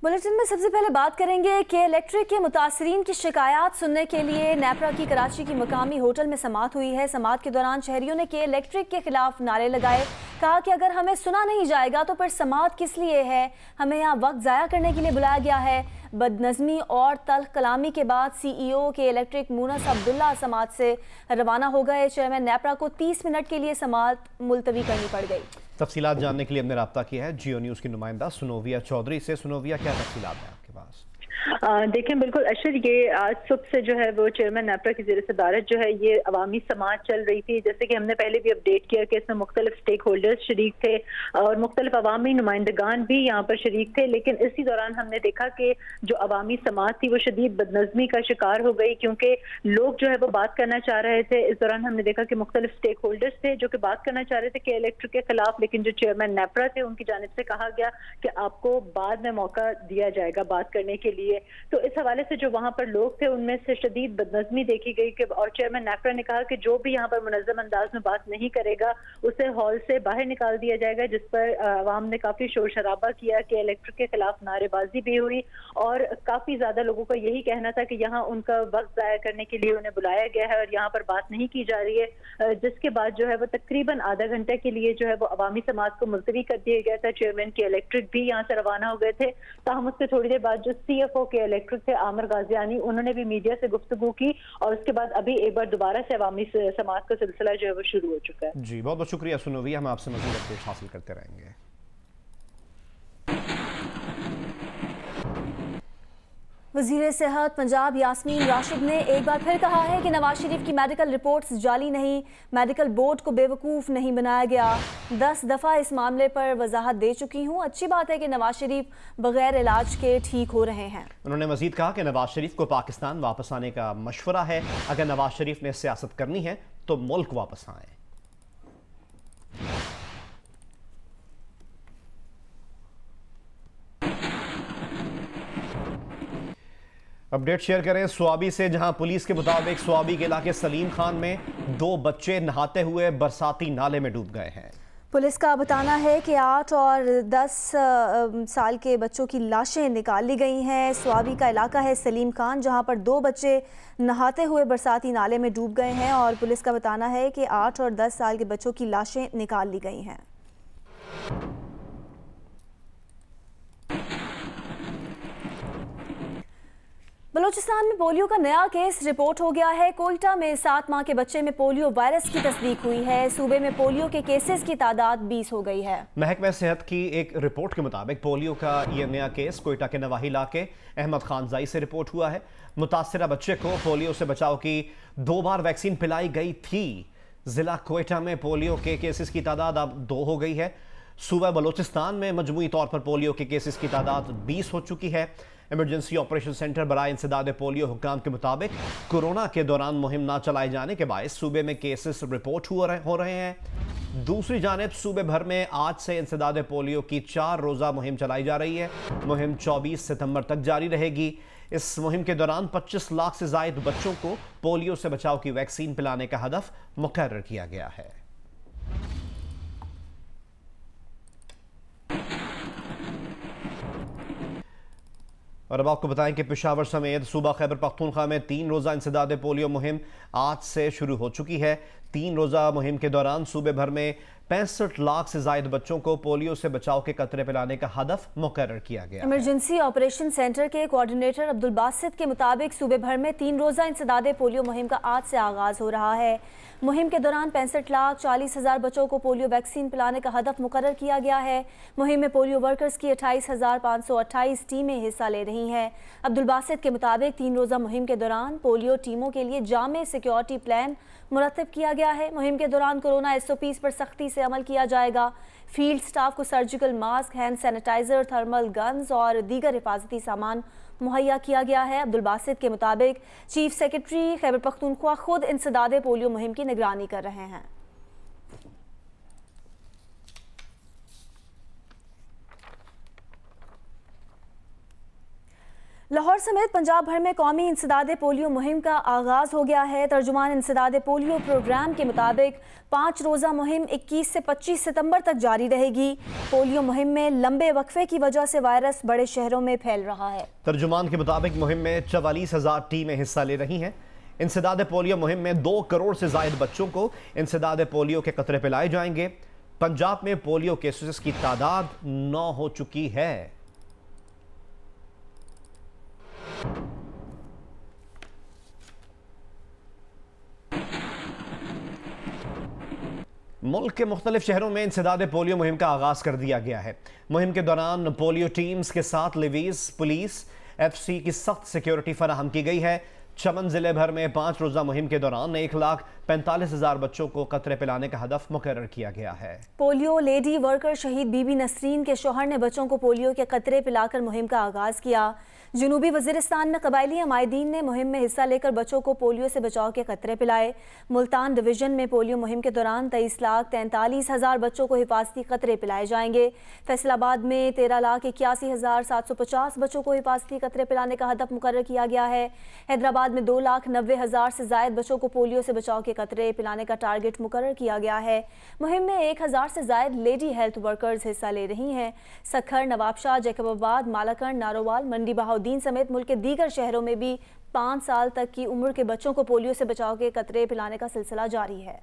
Bulletin में सबसे पहले बात करेंगे कि इलेक्ट्रिक के मुतासरीन की शिकायत सुनने के लिए नेपरा की कराची की मुकामी होटल में समाअत हुई है। समाअत के दौरान शहरियों ने के इलेक्ट्रिक के खिलाफ नारे लगाए। कहा कि अगर हमें सुना नहीं जाएगा तो फिर समाअत किस लिए है, हमें यहाँ वक्त ज़ाया करने के लिए बुलाया गया है। बदनज़मी और तल्ख कलामी के बाद CEO के इलेक्ट्रिक मुनस अब्दुल्ला समाअत से रवाना हो गए। चेयरमैन नेपरा को 30 मिनट के लिए समाअत मुलतवी करनी पड़ गई। तफसीलात जानने के लिए हमने रब्ता किया है जियो न्यूज़ की नुमाइंदा सुनोविया चौधरी से। सुनोविया, क्या तफसीलात हैं आपके पास? देखें, बिल्कुल अशर, ये आज सुबह से जो है वो चेयरमैन नेपरा की ज़ेर सदारत जो है ये अवामी समाअत चल रही थी। जैसे कि हमने पहले भी अपडेट किया कि इसमें मुख्तलिफ स्टेक होल्डर्स शरीक थे और मुख्तलिफ अवामी नुमाइंदगान भी यहाँ पर शरीक थे। लेकिन इसी दौरान हमने देखा कि जो अवामी समाअत थी वो शदीद बदनज़मी का शिकार हो गई, क्योंकि लोग जो है वो बात करना चाह रहे थे। इस दौरान हमने देखा कि मुख्तलिफ स्टेक होल्डर्स थे जो कि बात करना चाह रहे थे कि इलेक्ट्रिक के खिलाफ, लेकिन जो चेयरमैन नेपरा थे उनकी जानिब से कहा गया कि आपको बाद में मौका दिया जाएगा बात करने के लिए। तो इस हवाले से जो वहां पर लोग थे उनमें से शदीद बदनज़मी देखी गई कि और चेयरमैन नेपरा ने कहा कि जो भी यहाँ पर मुनज़्ज़म अंदाज में बात नहीं करेगा उसे हॉल से बाहर निकाल दिया जाएगा, जिस पर अवाम ने काफी शोर शराबा किया कि इलेक्ट्रिक के खिलाफ नारेबाजी भी हुई और काफी ज्यादा लोगों का यही कहना था कि यहाँ उनका वक्त ज़ाया करने के लिए उन्हें बुलाया गया है और यहाँ पर बात नहीं की जा रही है। जिसके बाद जो है वो तकरीबन आधा घंटे के लिए जो है वो अवामी समाअत को मुलतवी कर दिया गया था। चेयरमैन के इलेक्ट्रिक भी यहाँ से रवाना हो गए थे। ताहम उसके थोड़ी देर बाद जो CFO के इलेक्ट्रिक थे आमिर गाजियानी, उन्होंने भी मीडिया से गुफ्तगू की और उसके बाद अभी एक बार दोबारा से अवामी समाअत का सिलसिला जो है वो शुरू हो चुका है। जी, बहुत बहुत शुक्रिया सुनोविया, हम आपसे मज़ीद अपडेट हासिल करते रहेंगे। वज़ीर सेहत पंजाब यास्मीन राशिद ने एक बार फिर कहा है कि नवाज शरीफ की मेडिकल रिपोर्ट्स जाली नहीं, मेडिकल बोर्ड को बेवकूफ़ नहीं बनाया गया। 10 दफ़ा इस मामले पर वजाहत दे चुकी हूँ। अच्छी बात है कि नवाज शरीफ बगैर इलाज के ठीक हो रहे हैं। उन्होंने मजीद कहा कि नवाज शरीफ को पाकिस्तान वापस आने का मशवरा है। अगर नवाज शरीफ ने सियासत करनी है तो मुल्क वापस आए। अपडेट शेयर करें स्वाबी से, जहां पुलिस के मुताबिक स्वाबी के इलाके सलीम खान में 2 बच्चे नहाते हुए बरसाती नाले में डूब गए हैं। पुलिस का बताना है कि 8 और 10 साल के बच्चों की लाशें निकाल ली गई हैं। स्वाबी का इलाका है सलीम खान, जहां पर 2 बच्चे नहाते हुए बरसाती नाले में डूब गए हैं और पुलिस का बताना है कि 8 और 10 साल के बच्चों की लाशें निकाल ली गई हैं। बलूचिस्तान में पोलियो का नया केस रिपोर्ट हो गया है। कोयटा में 7 माह के बच्चे में पोलियो वायरस की तस्दीक हुई है। सूबे में पोलियो के केसेस की तादाद 20 हो गई है। महकमा सेहत की एक रिपोर्ट के मुताबिक पोलियो का यह नया केस कोयटा के नवाही इलाके अहमद खानजाई से रिपोर्ट हुआ है। मुतासरा बच्चे को पोलियो से बचाव की 2 बार वैक्सीन पिलाई गई थी। जिला कोयटा में पोलियो के केसेस की तादाद अब 2 हो गई है। सूबा बलूचिस्तान में मजमूई तौर पर पोलियो के केसेस की तादाद 20 हो चुकी है। इमरजेंसी ऑपरेशन सेंटर बराए इंसदाद पोलियो हुक्काम के मुताबिक कोरोना के दौरान मुहिम ना चलाए जाने के बायस सूबे में केसेस रिपोर्ट हो रहे हैं। दूसरी जानिब सूबे भर में आज से इंसदाद पोलियो की 4 रोज़ा मुहिम चलाई जा रही है। मुहिम 24 सितंबर तक जारी रहेगी। इस मुहिम के दौरान 25 लाख से ज़ायद बच्चों को पोलियो से बचाव की वैक्सीन पिलाने का हदफ मुकर्रर किया गया है। और अब आपको बताएं कि पेशावर समेत सूबा खैबर पख्तूनख्वा में 3 रोज़ा इंसदाद पोलियो मुहिम आज से शुरू हो चुकी है। 3 रोज़ा मुहिम के दौरान सूबे भर में 65 लाख से ज़ायद बच्चों को पोलियो से बचाव के कतरे पिलाने का हदफ मुकर्रर किया गया। इमरजेंसी ऑपरेशन सेंटर के कोऑर्डिनेटर अब्दुल बासित के मुताबिक सूबे भर में 3 रोज़ा इंसदाद पोलियो मुहिम का आज से आगाज हो रहा है। मुहिम के दौरान 65,40,000 बच्चों को पोलियो वैक्सीन पिलाने का हदफ मुकर्रर किया गया है। मुहिम में पोलियो वर्कर्स की 28,528 टीमें हिस्सा ले रही हैं। अब्दुल बासित के मुताबिक 3 रोज़ा मुहिम के दौरान पोलियो टीमों के लिए जामे सिक्योरिटी प्लान मुरतब किया गया है। मुहिम के दौरान कोरोना SOPs पर सख्ती से अमल किया जाएगा। फील्ड स्टाफ को surgical mask, hand sanitiser, thermal guns और दीगर हिफाजती सामान मुहैया किया गया है। अब्दुल बासित के मुताबिक चीफ सेक्रेटरी खैबर पख्तूनख्वा खुद इंसदाद पोलियो मुहिम की निगरानी कर रहे हैं। लाहौर समेत पंजाब भर में कौमी इंसदादे पोलियो मुहिम का आगाज हो गया है। तर्जुमान इंसदादे पोलियो प्रोग्राम के मुताबिक 5 रोज़ा मुहिम 21 से 25 सितंबर तक जारी रहेगी। पोलियो मुहिम में लंबे वक्फे की वजह से वायरस बड़े शहरों में फैल रहा है। तर्जुमान के मुताबिक मुहिम में 44,000 टीमें हिस्सा ले रही हैं। इंसदादे पोलियो मुहिम में 2 करोड़ से जायद बच्चों को इंसदादे पोलियो के कतरे पिलाए जाएंगे। पंजाब में पोलियो केसेस की तादाद 9 हो चुकी है। मुल्क के मुख्तलिफ शहरों में इंसदादे पोलियो मुहिम का आगाज कर दिया गया है। मुहिम के दौरान पोलियो टीम्स के साथ लिवीज, पुलिस, FC की सख्त सिक्योरिटी फराहम की गई है। चमन जिले भर में 5 रोज़ा मुहिम के दौरान 1,45,000 बच्चों को कतरे पिलाने का हदफ मुकर्रर किया गया है। पोलियो लेडी वर्कर शहीद बीबी नसरीन के शौहर ने बच्चों को पोलियो के कतरे पिलाकर मुहिम का आगाज किया। जनूबी वजीरिस्तान में कबायली अमायदीन ने मुहिम में हिस्सा लेकर बच्चों को पोलियो से बचाव के कतरे पिलाए। मुल्तान डिवीजन में पोलियो मुहिम के दौरान 23,43,000 बच्चों को हिफाजती कतरे पिलाए जाएंगे। फैसलाबाद में 13,81,750 बच्चों को हिफाजती कतरे पिलाने का हदफ मुकर्रर किया गया है। हैदराबाद में 2,90,000 से जायद बच्चों को पोलियो से बचाव के कतरे पिलाने का टारगेट मुकर्रर किया गया है। मुहिम में 1,000 से जायद लेडी हेल्थ वर्कर्स हिस्सा ले रही हैं। सखर, नवाबशाह, जैकबाबाद, मालाकंड, नारोवाल, मंडी बहाउद्दीन समेत मुल्क के दीगर शहरों में भी 5 साल तक की उम्र के बच्चों को पोलियो से बचाव के कतरे पिलाने का सिलसिला जारी है।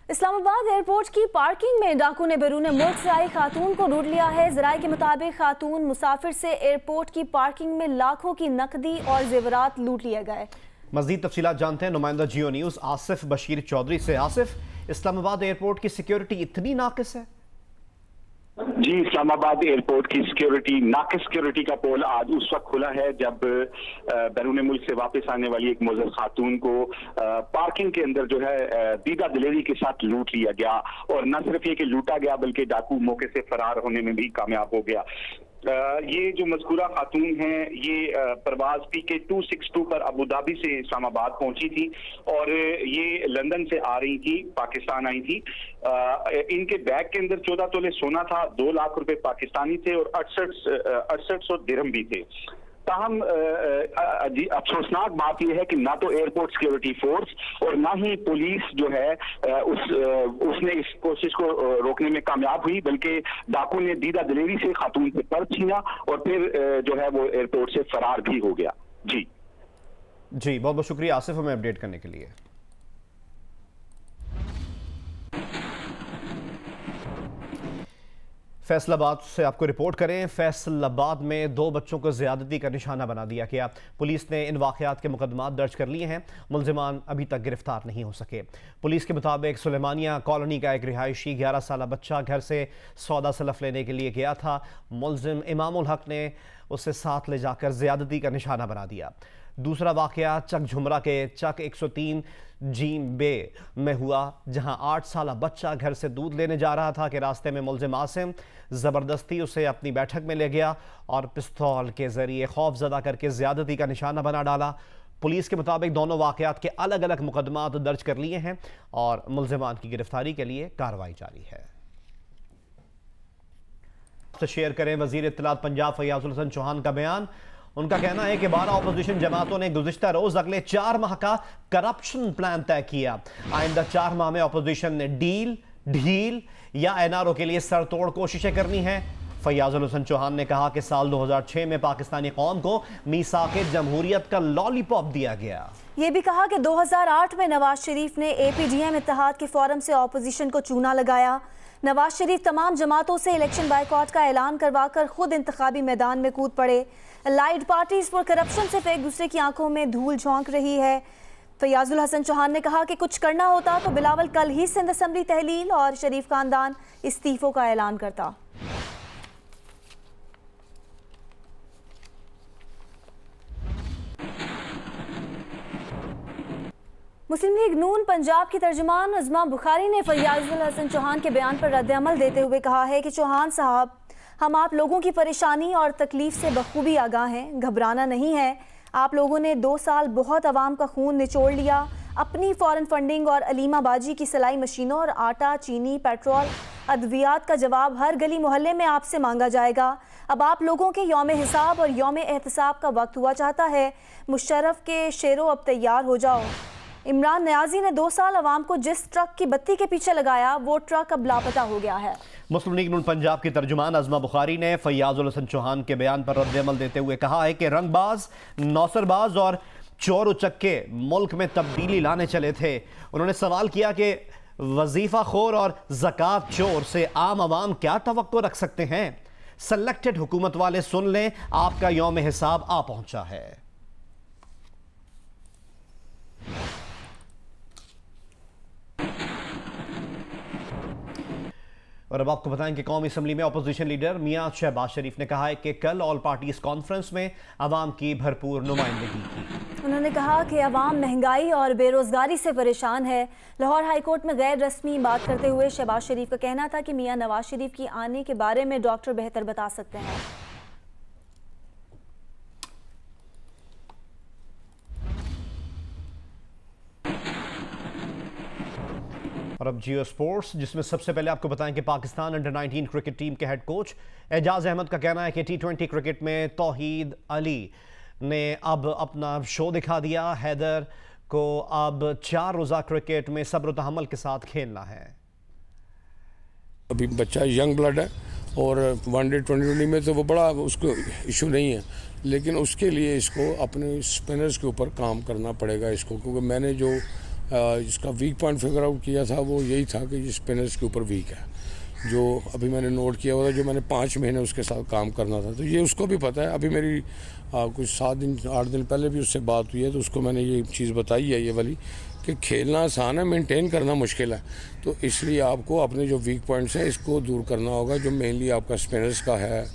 इस्लामाबाद एयरपोर्ट की पार्किंग में डाकू ने बैरून मुल्क से आई खातून को लूट लिया है। ज़राए के मुताबिक खातून मुसाफिर से एयरपोर्ट की पार्किंग में लाखों की नकदी और जेवरात लूट लिए गए। मज़ीद तफसीलात जानते हैं नुमाइंदा जियो न्यूज़ आसिफ बशीर चौधरी से। आसिफ, इस्लामाबाद एयरपोर्ट की सिक्योरिटी इतनी नाकिस है? जी, इस्लामाबाद एयरपोर्ट की सिक्योरिटी, नाकिस सिक्योरिटी का पोल आज उस वक्त खुला है जब बैरून मुल्क से वापस आने वाली एक मुअज़्ज़ज़ खातून को पार्किंग के अंदर जो है दीदा दिलेरी के साथ लूट लिया गया। और न सिर्फ ये कि लूटा गया बल्कि डाकू मौके से फरार होने में भी कामयाब हो गया। ये जो मज़कूरा खातून है ये परवाज PK 262 पर अबू धाबी से इस्लामाबाद पहुंची थी और ये लंदन से आ रही थी, पाकिस्तान आई थी। इनके बैग के अंदर 14 तोले सोना था, 2 लाख रुपए पाकिस्तानी थे और 6800 दिरहम भी थे। ताहम अफसोसनाक बात यह है कि ना तो एयरपोर्ट सिक्योरिटी फोर्स और ना ही पुलिस जो है उसने इस कोशिश को रोकने में कामयाब हुई, बल्कि डाकू ने दीदा दिलेरी से खातून से पर्स छीना और फिर जो है वो एयरपोर्ट से फरार भी हो गया। जी बहुत बहुत शुक्रिया आसिफ हमें अपडेट करने के लिए। फैसलाबाद से आपको रिपोर्ट करें। फैसलाबाद में 2 बच्चों को ज़्यादती का निशाना बना दिया गया। पुलिस ने इन वाक़यात के मुकदमात दर्ज कर लिए हैं। मुलजिमान अभी तक गिरफ्तार नहीं हो सके। पुलिस के मुताबिक सुलेमानिया कॉलोनी का एक रिहायशी 11 साल बच्चा घर से सौदा सलफ लेने के लिए गया था। मुलजिम इमामुल हक ने उसे साथ ले जाकर ज़्यादती का निशाना बना दिया। दूसरा वाक़या चक झुमरा के चक 103 जीम बे में हुआ, जहां 8 साल बच्चा घर से दूध लेने जा रहा था कि रास्ते में मुलजिम आसिम ज़बरदस्ती उसे अपनी बैठक में ले गया और पिस्तौल के ज़रिए खौफज़दा करके ज़्यादती का निशाना बना डाला। पुलिस के मुताबिक दोनों वाक़यात के अलग अलग मुकदमात दर्ज कर लिए हैं और मुलजिमान की गिरफ्तारी के लिए कार्रवाई जारी है। शेयर करें वज़ीर इत्तलात पंजाब फैयाज़ुल हसन चौहान का बयान। उनका कहना है कि 12 अपोजिशन जमातों ने गुज़िश्ता रोज अगले 4 माह का करप्शन प्लान तय किया। आइंदा 4 माह में अपोजिशन ने ढील या NRO के लिए सरतोड़ कोशिशें करनी है। फैयाज़ुल हसन चौहान ने कहा कि साल 2006 में पाकिस्तानी कौम को मीसाक़े जमहूरियत का लॉलीपॉप दिया गया। ये भी कहा कि 2008 में नवाज शरीफ ने APDM इत्तेहाद के फोरम से अपोजिशन को चूना लगाया। नवाज शरीफ तमाम जमातों से इलेक्शन बायकॉट का ऐलान करवाकर खुद इंतखाबी मैदान में कूद पड़े। लाइड पार्टीज पर करप्शन से एक दूसरे की आंखों में धूल झोंक रही है। फैयाज़ुल हसन चौहान ने कहा कि कुछ करना होता तो बिलावल कल ही सिंध असम्बली तहलील और शरीफ खानदान इस्तीफों का ऐलान करता। मुस्लिम लीग नून पंजाब की तर्जुमान नज़मा बुखारी ने फैयाज़ुल हसन चौहान के बयान पर रद्द-ए-अमल देते हुए कहा है कि चौहान साहब, हम आप लोगों की परेशानी और तकलीफ से बखूबी आगाह हैं, घबराना नहीं है। आप लोगों ने 2 साल बहुत आवाम का खून निचोड़ लिया। अपनी फॉरेन फंडिंग और अलीमा बाजी की सिलाई मशीनों और आटा, चीनी, पेट्रोल अद्वियात का जवाब हर गली मोहल्ले में आपसे मांगा जाएगा। अब आप लोगों के यौम हिसाब और यौम एहतसाब का वक्त हुआ चाहता है। मुशर्रफ के शेरों अब तैयार हो जाओ। इमरान नियाजी ने 2 साल अवाम को जिस ट्रक की बत्ती के पीछे लगाया, वो ट्रक अब लापता हो गया है। मुस्लिम लीग नून पंजाब की तर्जुमान अज़मा बुखारी ने फैयाज़ुल हसन चौहान के बयान पर रद्द-ए-अमल देते हुए कहा है कि रंगबाज, नौसरबाज और चोर उचक्के मुल्क में तब्दीली लाने चले थे। उन्होंने सवाल किया कि वजीफा खोर और ज़कात चोर से आम आवाम क्या तवक्को रख सकते हैं। सेलेक्टेड हुकूमत वाले सुन लें, आपका यौम हिसाब आ पहुंचा है। और अब आपको बताएं कि कौमी असम्बली में अपोजिशन लीडर मियां शहबाज शरीफ ने कहा है कि कल ऑल पार्टीज कॉन्फ्रेंस में अवाम की भरपूर नुमाइंदगी की। उन्होंने कहा कि अवाम महंगाई और बेरोजगारी से परेशान है। लाहौर हाईकोर्ट में गैर रस्मी बात करते हुए शहबाज शरीफ का कहना था कि मियां नवाज शरीफ की आने के बारे में डॉक्टर बेहतर बता सकते हैं। और अब जियो स्पोर्ट्स, जिसमें सबसे पहले आपको बताएं कि पाकिस्तान अंडर-19 क्रिकेट टीम के हेड कोच एजाज अहमद का कहना है कि T20 क्रिकेट में तौहीद अली ने अब अपना शो दिखा दिया। हैदर को अब 4 रोज़ा क्रिकेट में सब्र तहम्मुल के साथ खेलना है। अभी बच्चा यंग ब्लड है और वनडे 2020 में तो वो बड़ा उसको इशू नहीं है, लेकिन उसके लिए इसको अपने स्पिनर्स के ऊपर काम करना पड़ेगा इसको, क्योंकि मैंने जो इसका वीक पॉइंट फिगर आउट किया था वो यही था कि ये स्पिनर्स के ऊपर वीक है, जो अभी मैंने नोट किया हुआ था, जो मैंने 5 महीने उसके साथ काम करना था, तो ये उसको भी पता है। अभी मेरी कुछ 7 दिन 8 दिन पहले भी उससे बात हुई है, तो उसको मैंने ये चीज़ बताई है, ये वाली, कि खेलना आसान है, मेंटेन करना मुश्किल है। तो इसलिए आपको अपने जो वीक पॉइंट्स हैं इसको दूर करना होगा, जो मेनली आपका स्पिनर्स का है।